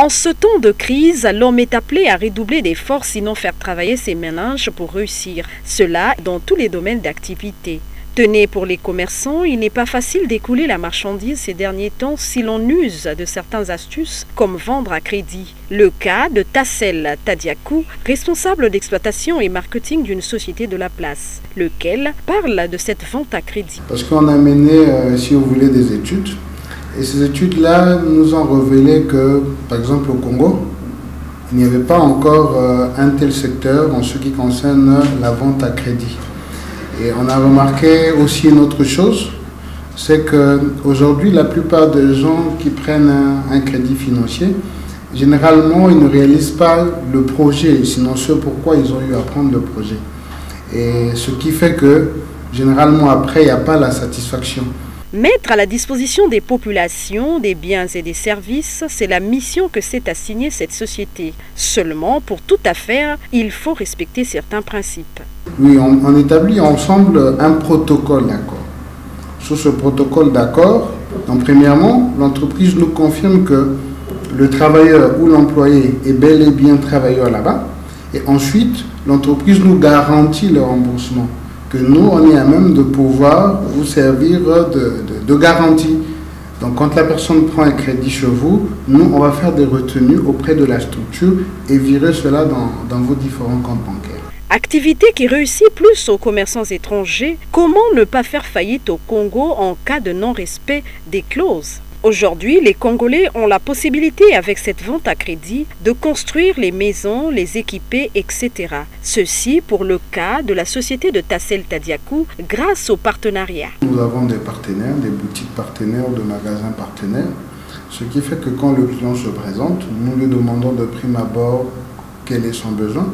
En ce temps de crise, l'homme est appelé à redoubler d'efforts, sinon faire travailler ses ménages pour réussir. Cela dans tous les domaines d'activité. Tenez, pour les commerçants, il n'est pas facile d'écouler la marchandise ces derniers temps si l'on use de certaines astuces comme vendre à crédit. Le cas de Tassel Tadiakou, responsable d'exploitation et marketing d'une société de la place, lequel parle de cette vente à crédit. Parce qu'on a mené, si vous voulez, des études. Et ces études-là nous ont révélé que, par exemple au Congo, il n'y avait pas encore un tel secteur en ce qui concerne la vente à crédit. Et on a remarqué aussi une autre chose, c'est qu'aujourd'hui, la plupart des gens qui prennent un crédit financier, généralement, ils ne réalisent pas le projet, sinon ce pourquoi ils ont eu à prendre le projet. Et ce qui fait que, généralement, après, il n'y a pas la satisfaction. Mettre à la disposition des populations des biens et des services, c'est la mission que s'est assignée cette société. Seulement, pour toute affaire, il faut respecter certains principes. Oui, on établit ensemble un protocole d'accord. Sur ce protocole d'accord, donc premièrement, l'entreprise nous confirme que le travailleur ou l'employé est bel et bien travailleur là-bas. Et ensuite, l'entreprise nous garantit le remboursement. Que nous, on est à même de pouvoir vous servir de garantie. Donc, quand la personne prend un crédit chez vous, nous, on va faire des retenues auprès de la structure et virer cela dans vos différents comptes bancaires. Activité qui réussit plus aux commerçants étrangers, comment ne pas faire faillite au Congo en cas de non-respect des clauses? Aujourd'hui, les Congolais ont la possibilité, avec cette vente à crédit, de construire les maisons, les équiper, etc. Ceci pour le cas de la société de Tassel Tadiakou, grâce au partenariat. Nous avons des partenaires, des boutiques partenaires, des magasins partenaires, ce qui fait que quand le client se présente, nous lui demandons de prime abord quel est son besoin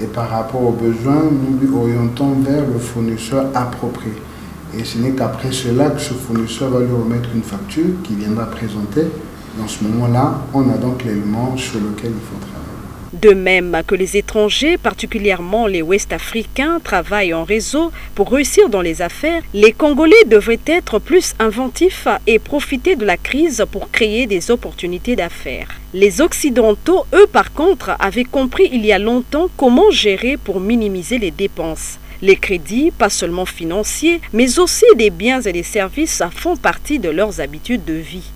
et par rapport aux besoins, nous lui orientons vers le fournisseur approprié. Et ce n'est qu'après cela que ce fournisseur va lui remettre une facture qui viendra présenter. Dans ce moment-là, on a donc l'élément sur lequel il faut travailler. De même que les étrangers, particulièrement les Ouest-Africains, travaillent en réseau pour réussir dans les affaires, les Congolais devraient être plus inventifs et profiter de la crise pour créer des opportunités d'affaires. Les Occidentaux, eux, par contre, avaient compris il y a longtemps comment gérer pour minimiser les dépenses. Les crédits, pas seulement financiers, mais aussi des biens et des services, font partie de leurs habitudes de vie.